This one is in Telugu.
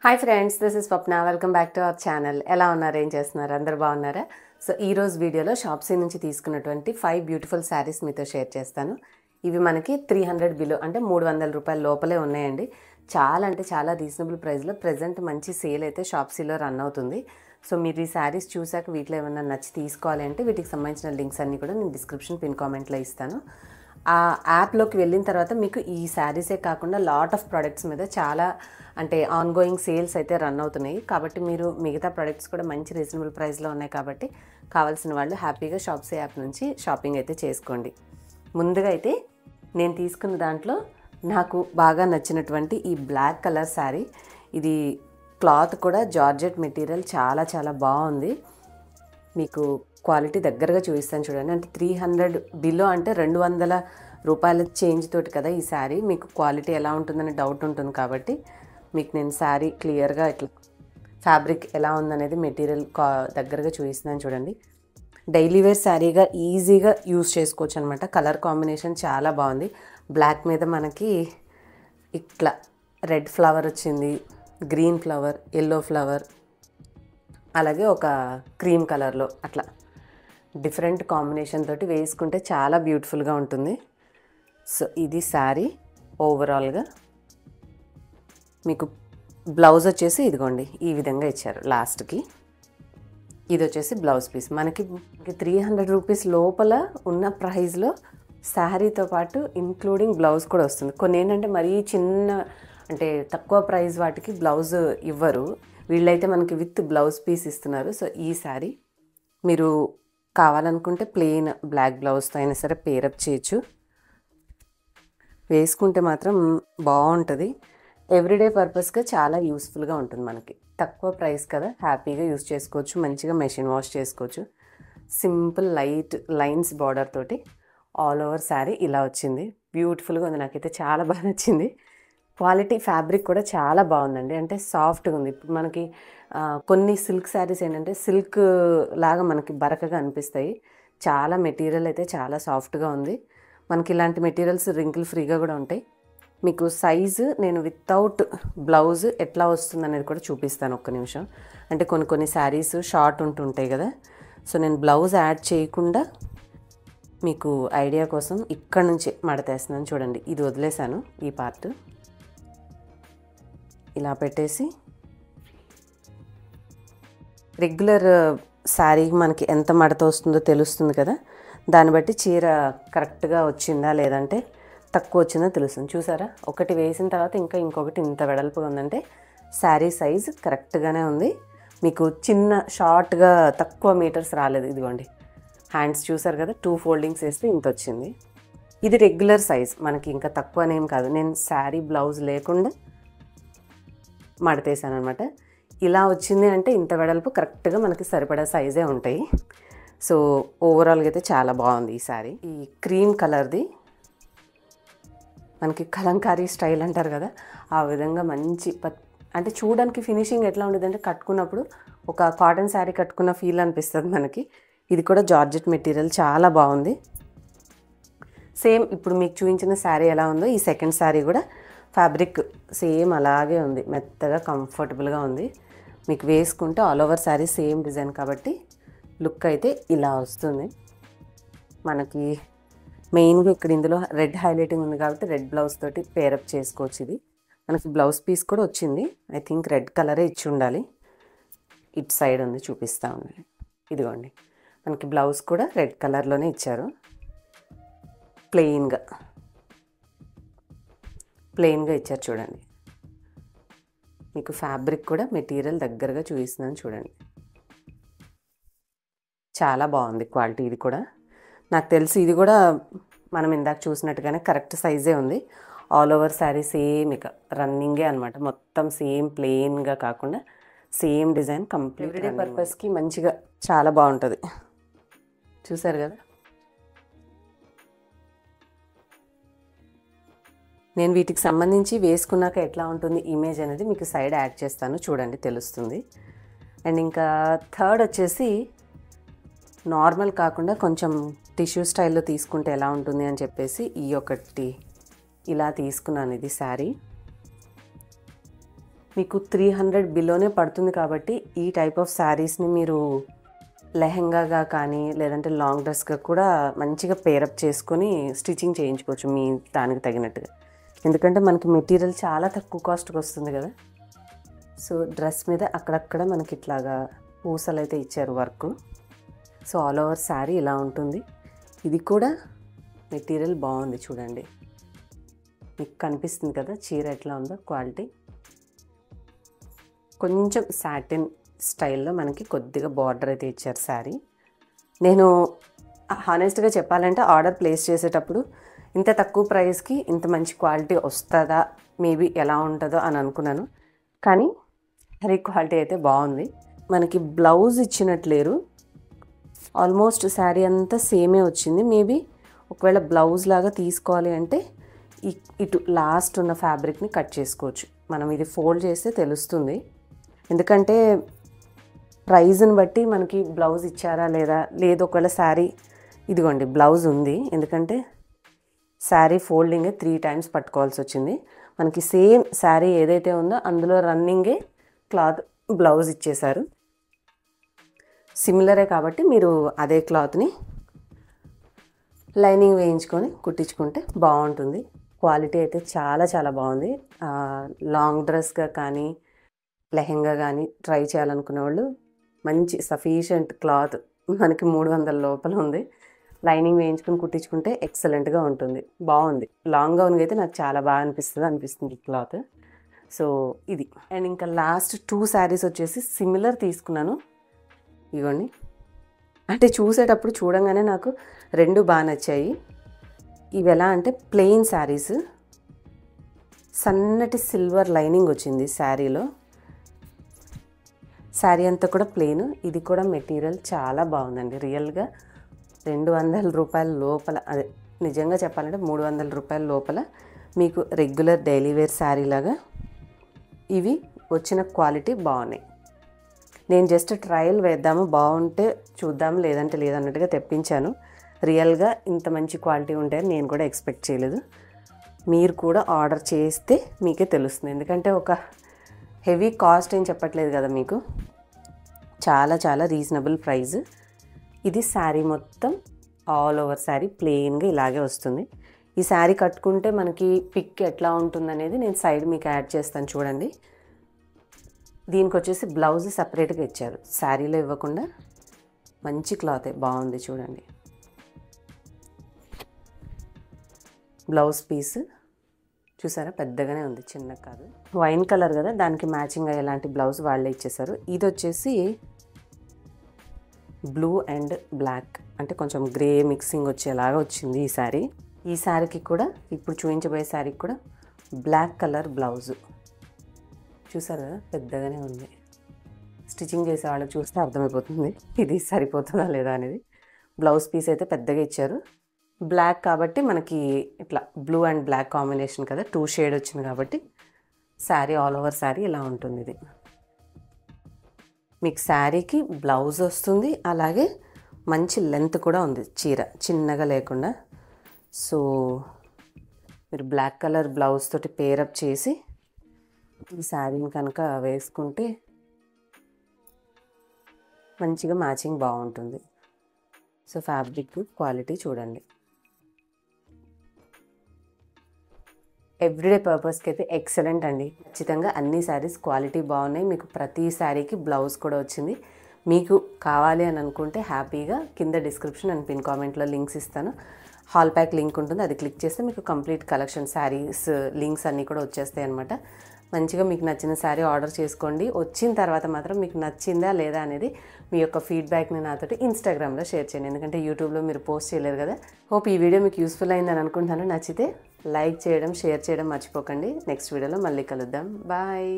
Hi friends, this is Swapna. Welcome back to our channel. ఎలా ఉన్నారు, ఏం చేస్తున్నారు? అందరు బాగున్నారా? సో ఈ రోజు వీడియోలో షాప్సీ నుంచి తీసుకున్నటువంటి 5 బ్యూటిఫుల్ శారీస్ మీతో షేర్ చేస్తాను. ఇవి మనకి 300 బిలో అంటే 300 రూపాయల లోపలే ఉన్నాయండి. చాలా అంటే చాలా రీజనబుల్ ప్రైస్లో ప్రజెంట్ మంచి సేల్ అయితే షాప్సీలో రన్ అవుతుంది. సో మీరు ఈ శారీస్ చూసాక వీటిలో ఏమైనా నచ్చి తీసుకోవాలి అంటే వీటికి సంబంధించిన లింక్స్ అన్నీ కూడా నేను డిస్క్రిప్షన్ పిన్ కామెంట్లో ఇస్తాను. ఆ యాప్లోకి వెళ్ళిన తర్వాత మీకు ఈ శారీసే కాకుండా లాట్ ఆఫ్ ప్రొడక్ట్స్ మీద చాలా అంటే ఆన్గోయింగ్ సేల్స్ అయితే రన్ అవుతున్నాయి. కాబట్టి మీరు మిగతా ప్రొడక్ట్స్ కూడా మంచి రీజనబుల్ ప్రైస్లో ఉన్నాయి. కాబట్టి కావాల్సిన వాళ్ళు హ్యాపీగా షాప్సీ యాప్ నుంచి షాపింగ్ అయితే చేసుకోండి. ముందుగా అయితే నేను తీసుకున్న దాంట్లో నాకు బాగా నచ్చినటువంటి ఈ బ్లాక్ కలర్ శారీ. ఇది క్లాత్ కూడా జార్జెట్ మెటీరియల్, చాలా చాలా బాగుంది. మీకు క్వాలిటీ దగ్గరగా చూపిస్తాను చూడండి. అంటే 300 బిలో అంటే 200 రూపాయల చేంజ్ తోటి కదా ఈ శారీ. మీకు క్వాలిటీ ఎలా ఉంటుందని డౌట్ ఉంటుంది. కాబట్టి మీకు నేను శారీ క్లియర్గా ఇట్లా ఫ్యాబ్రిక్ ఎలా ఉందనేది మెటీరియల్ దగ్గరగా చూపిస్తున్నాను చూడండి. డైలీ వేర్ శారీగా ఈజీగా యూజ్ చేసుకోవచ్చు అనమాట. కలర్ కాంబినేషన్ చాలా బాగుంది. బ్లాక్ మీద మనకి ఇట్లా రెడ్ ఫ్లవర్ వచ్చింది, గ్రీన్ ఫ్లవర్, ఎల్లో ఫ్లవర్, అలాగే ఒక క్రీమ్ కలర్లో అట్లా డిఫరెంట్ కాంబినేషన్ తోటి వేసుకుంటే చాలా బ్యూటిఫుల్గా ఉంటుంది. సో ఇది శారీ ఓవరాల్గా. మీకు బ్లౌజ్ వచ్చేసి ఇదిగోండి ఈ విధంగా ఇచ్చారు లాస్ట్కి. ఇది వచ్చేసి బ్లౌజ్ పీస్. మనకి 300 రూపీస్ లోపల ఉన్న ప్రైస్లో శారీతో పాటు ఇంక్లూడింగ్ బ్లౌజ్ కూడా వస్తుంది. కొన్ని ఏంటంటే మరీ చిన్న అంటే తక్కువ ప్రైస్ వాటికి బ్లౌజ్ ఇవ్వరు. వీళ్ళైతే మనకి విత్ బ్లౌజ్ పీస్ ఇస్తున్నారు. సో ఈ శారీ మీరు కావాలనుకుంటే ప్లెయిన్ బ్లాక్ బ్లౌజ్తో అయినా సరే పేరప్ చేయొచ్చు. వేసుకుంటే మాత్రం బాగుంటుంది. ఎవ్రీడే పర్పస్గా చాలా యూస్ఫుల్గా ఉంటుంది. మనకి తక్కువ ప్రైస్ కదా, హ్యాపీగా యూస్ చేసుకోవచ్చు. మంచిగా మెషిన్ వాష్ చేసుకోవచ్చు. సింపుల్ లైట్ లైన్స్ బార్డర్ తోటి ఆల్ ఓవర్ శారీ ఇలా వచ్చింది. బ్యూటిఫుల్గా ఉంది. నాకైతే చాలా బాగా నచ్చింది. క్వాలిటీ ఫ్యాబ్రిక్ కూడా చాలా బాగుందండి. అంటే సాఫ్ట్గా ఉంది. ఇప్పుడు మనకి కొన్ని సిల్క్ శారీస్ ఏంటంటే సిల్క్ లాగా మనకి బరకగా అనిపిస్తాయి. చాలా మెటీరియల్ అయితే చాలా సాఫ్ట్గా ఉంది. మనకి ఇలాంటి మెటీరియల్స్ రింకిల్ ఫ్రీగా కూడా ఉంటాయి. మీకు సైజు నేను వితౌట్ బ్లౌజ్ ఎట్లా వస్తుంది అనేది కూడా చూపిస్తాను ఒక్క నిమిషం. అంటే కొన్ని శారీస్ షార్ట్ ఉంటుంటాయి కదా. సో నేను బ్లౌజ్ యాడ్ చేయకుండా మీకు ఐడియా కోసం ఇక్కడ నుంచి మడతేస్తున్నాను చూడండి. ఇది వదిలేసాను ఈ పార్ట్. ఇలా పెట్టేసి రెగ్యులర్ శారీకి మనకి ఎంత మడత వస్తుందో తెలుస్తుంది కదా. దాన్ని బట్టి చీర కరెక్ట్గా వచ్చిందా లేదంటే తక్కువ వచ్చిందో తెలుస్తుంది. చూసారా, ఒకటి వేసిన తర్వాత ఇంకొకటి ఇంత వెడల్పుగా ఉందంటే శారీ సైజ్ కరెక్ట్గానే ఉంది. మీకు చిన్న షార్ట్గా తక్కువ మీటర్స్ రాలేదు. ఇదిగోండి హ్యాండ్స్ చూసారు కదా, 2 ఫోల్డింగ్స్ వేస్తే ఇంత వచ్చింది. ఇది రెగ్యులర్ సైజ్, మనకి ఇంకా తక్కువనేం కాదు. నేను శారీ బ్లౌజ్ లేకుండా మడతేసాను అనమాట. ఇలా వచ్చింది అంటే ఇంత వెడల్పు కరెక్ట్గా మనకి సరిపడా సైజే ఉంటాయి. సో ఓవరాల్గా అయితే చాలా బాగుంది ఈ శారీ. ఈ క్రీమ్ కలర్ది మనకి కలంకారీ స్టైల్ అంటారు కదా, ఆ విధంగా మంచి అంటే చూడడానికి ఫినిషింగ్ ఎట్లా ఉండేది అంటే కట్టుకున్నప్పుడు ఒక కాటన్ శారీ కట్టుకున్న ఫీల్ అనిపిస్తుంది మనకి. ఇది కూడా జార్జెట్ మెటీరియల్ చాలా బాగుంది. సేమ్ ఇప్పుడు మీకు చూపించిన శారీ ఎలా ఉందో ఈ సెకండ్ శారీ కూడా ఫ్యాబ్రిక్ సేమ్ అలాగే ఉంది. మెత్తగా కంఫర్టబుల్గా ఉంది. మీకు వేసుకుంటే all over sari same design కాబట్టి లుక్ అయితే ఇలా వస్తుంది. మనకి మెయిన్గా ఇక్కడ ఇందులో రెడ్ హైలైటింగ్ ఉంది కాబట్టి రెడ్ బ్లౌజ్ తోటి పేరప్ చేసుకోవచ్చు. ఇది మనకి బ్లౌజ్ పీస్ కూడా వచ్చింది. ఐ థింక్ రెడ్ కలరే ఇచ్చి ఉండాలి. ఇటు సైడ్ ఉంది, చూపిస్తూ ఉండాలి. ఇదిగోండి మనకి బ్లౌజ్ కూడా రెడ్ కలర్లోనే ఇచ్చారు. ప్లెయిన్గా ఇచ్చారు చూడండి. మీకు ఫ్యాబ్రిక్ కూడా మెటీరియల్ దగ్గరగా చూపిస్తున్నాను చూడండి. చాలా బాగుంది క్వాలిటీ. ఇది కూడా నాకు తెలిసి ఇది కూడా మనం ఇందాక చూసినట్టుగానే కరెక్ట్ సైజే ఉంది. ఆల్ ఓవర్ శారీ సేమ్ ఇక రన్నింగే అనమాట. మొత్తం సేమ్ ప్లెయిన్గా కాకుండా సేమ్ డిజైన్ కంప్లీట్. ఎవ్రీడే పర్పస్కి మంచిగా చాలా బాగుంటుంది. చూసారు కదా, నేను వీటికి సంబంధించి వేసుకున్నాక ఎట్లా ఉంటుంది ఇమేజ్ అనేది మీకు సైడ్ యాడ్ చేస్తాను చూడండి, తెలుస్తుంది. అండ్ ఇంకా థర్డ్ వచ్చేసి నార్మల్ కాకుండా కొంచెం టిష్యూ స్టైల్లో తీసుకుంటే ఎలా ఉంటుంది అని చెప్పేసి ఈ ఒకటి ఇలా తీసుకున్నాను. ఇది శారీ మీకు 300 బిలోనే పడుతుంది కాబట్టి ఈ టైప్ ఆఫ్ శారీస్ని మీరు లెహెంగాగా కానీ లేదంటే లాంగ్ డ్రెస్గా కూడా మంచిగా పేరప్ చేసుకొని స్టిచ్చింగ్ చేయించుకోవచ్చు మీ దానికి తగినట్టుగా. ఎందుకంటే మనకి మెటీరియల్ చాలా తక్కువ కాస్ట్కి వస్తుంది కదా. సో డ్రెస్ మీద అక్కడక్కడ మనకి ఇట్లాగా పూసలు అయితే ఇచ్చారు work. So all over sari ఇలా ఉంటుంది. ఇది కూడా మెటీరియల్ బాగుంది చూడండి, మీకు కనిపిస్తుంది కదా చీర ఎట్లా ఉందో క్వాలిటీ. కొంచెం సాటిన్ స్టైల్లో మనకి కొద్దిగా బార్డర్ అయితే ఇచ్చారు శారీ. నేను హానెస్ట్గా చెప్పాలంటే ఆర్డర్ ప్లేస్ చేసేటప్పుడు ఇంత తక్కువ ప్రైస్కి ఇంత మంచి క్వాలిటీ వస్తుందా, మేబీ ఎలా ఉంటుందో అని అనుకున్నాను. కానీ శారీ క్వాలిటీ అయితే బాగుంది. మనకి బ్లౌజ్ ఇచ్చినట్లేరు, ఆల్మోస్ట్ శారీ అంతా సేమే వచ్చింది. మేబీ ఒకవేళ బ్లౌజ్ లాగా తీసుకోవాలి అంటే ఇటు లాస్ట్ ఉన్న ఫ్యాబ్రిక్ని కట్ చేసుకోవచ్చు. మనం ఇది ఫోల్డ్ చేస్తే తెలుస్తుంది, ఎందుకంటే ప్రైజ్ని బట్టి మనకి బ్లౌజ్ ఇచ్చారా లేదా. లేదు ఒకవేళ శారీ ఇదిగోండి బ్లౌజ్ ఉంది, ఎందుకంటే శారీ ఫోల్డింగే 3 times పట్టుకోవాల్సి వచ్చింది. మనకి సేమ్ శారీ ఏదైతే ఉందో అందులో రన్నింగే క్లాత్ బ్లౌజ్ ఇచ్చేశారు. సిమిలరే కాబట్టి మీరు అదే క్లాత్ని లైనింగ్ వేయించుకొని కుట్టించుకుంటే బాగుంటుంది. క్వాలిటీ అయితే చాలా చాలా బాగుంది. లాంగ్ డ్రెస్గా కానీ లెహెంగా కానీ ట్రై చేయాలనుకునే వాళ్ళు మంచి సఫిషియంట్ క్లాత్ మనకి 300 లోపల ఉంది. లైనింగ్ వేయించుకొని కుట్టించుకుంటే ఎక్సలెంట్గా ఉంటుంది, బాగుంది. లాంగ్ గౌన్గా అయితే నాకు చాలా బాగా అనిపిస్తుంది క్లాత్. సో ఇది. అండ్ ఇంకా లాస్ట్ 2 శారీస్ వచ్చేసి సిమిలర్ తీసుకున్నాను. ఇవ్వండి, అంటే చూసేటప్పుడు చూడంగానే నాకు 2 బాగా నచ్చాయి. ఇవి ఎలా అంటే ప్లెయిన్ శారీస్, సన్నటి సిల్వర్ లైనింగ్ వచ్చింది శారీలో. శారీ అంతా కూడా ప్లెయిన్. ఇది కూడా మెటీరియల్ చాలా బాగుందండి. రియల్గా 200 రూపాయల లోపల, అదే నిజంగా చెప్పాలంటే 300 రూపాయల లోపల మీకు రెగ్యులర్ డైలీ వేర్ శారీ లాగా ఇవి వచ్చిన క్వాలిటీ బాగున్నాయి. నేను జస్ట్ ట్రయల్ వేద్దాము, బాగుంటే చూద్దాం, లేదంటే లేదన్నట్టుగా తెప్పించాను. రియల్గా ఇంత మంచి క్వాలిటీ ఉంటాయని నేను కూడా ఎక్స్పెక్ట్ చేయలేదు. మీరు కూడా ఆర్డర్ చేస్తే మీకే తెలుస్తుంది, ఎందుకంటే ఒక హెవీ కాస్ట్ ఏం చెప్పట్లేదు కదా మీకు, చాలా చాలా రీజనబుల్ ప్రైస్. ఇది శారీ మొత్తం ఆల్ ఓవర్ శారీ ప్లెయిన్గా ఇలాగే వస్తుంది. ఈ శారీ కట్టుకుంటే మనకి పిక్ ఎట్లా ఉంటుందనేది నేను సైడ్ మీకు యాడ్ చేస్తాను చూడండి. దీనికి వచ్చేసి బ్లౌజ్ సపరేట్గా ఇచ్చారు, శారీలో ఇవ్వకుండా. మంచి క్లాతే, బాగుంది చూడండి. బ్లౌజ్ పీస్ చూసారా, పెద్దగానే ఉంది, చిన్న కాదు. వైన్ కలర్ కదా, దానికి మ్యాచింగ్ అయ్యేలాంటి బ్లౌజ్ వాళ్ళే ఇచ్చేసారు. ఇది వచ్చేసి బ్లూ అండ్ బ్లాక్, అంటే కొంచెం గ్రే మిక్సింగ్ వచ్చేలాగా వచ్చింది ఈ శారీ. ఈ శారీకి కూడా, ఇప్పుడు చూపించబోయే శారీకి కూడా బ్లాక్ కలర్ బ్లౌజు చూసారు కదా, పెద్దగానే ఉంది. స్టిచ్చింగ్ చేసే వాళ్ళకి చూస్తే అర్థమైపోతుంది ఇది సరిపోతుందా లేదా అనేది. బ్లౌజ్ పీస్ అయితే పెద్దగా ఇచ్చారు. బ్లాక్ కాబట్టి మనకి ఇట్లా బ్లూ అండ్ బ్లాక్ కాంబినేషన్ కదా, 2 షేడ్ వచ్చింది కాబట్టి శారీ ఆల్ ఓవర్ శారీ ఇలా ఉంటుంది. ఇది మీకు శారీకి బ్లౌజ్ వస్తుంది, అలాగే మంచి లెంత్ కూడా ఉంది చీర, చిన్నగా లేకుండా. సో మీరు బ్లాక్ కలర్ బ్లౌజ్ తోటి పేరప్ చేసి ఈ శారీని కనుక వేసుకుంటే మంచిగా మ్యాచింగ్ బాగుంటుంది. సో ఫ్యాబ్రిక్ క్వాలిటీ చూడండి, ఎవ్రీడే పర్పస్కి అయితే ఎక్సలెంట్ అండి. ఖచ్చితంగా అన్ని శారీస్ క్వాలిటీ బాగున్నాయి. మీకు ప్రతి శారీకి బ్లౌజ్ కూడా వచ్చింది. మీకు కావాలి అని అనుకుంటే హ్యాపీగా కింద డిస్క్రిప్షన్ అండ్ పిన్ కామెంట్లో లింక్స్ ఇస్తాను. హాల్ ప్యాక్ లింక్ ఉంటుంది, అది క్లిక్ చేస్తే మీకు కంప్లీట్ కలెక్షన్ శారీస్ లింక్స్ అన్నీ కూడా వచ్చేస్తాయి అనమాట. మంచిగా మీకు నచ్చిన శారీ ఆర్డర్ చేసుకోండి. వచ్చిన తర్వాత మాత్రం మీకు నచ్చిందా లేదా అనేది మీ యొక్క ఫీడ్బ్యాక్ని నాతోటి ఇన్స్టాగ్రామ్లో షేర్ చేయండి, ఎందుకంటే యూట్యూబ్లో మీరు పోస్ట్ చేయలేరు కదా. హోప్ ఈ వీడియో మీకు యూస్ఫుల్ అయిందని అనుకుంటున్నాను. నచ్చితే లైక్ చేయడం, షేర్ చేయడం మర్చిపోకండి. నెక్స్ట్ వీడియోలో మళ్ళీ కలుద్దాం. బాయ్.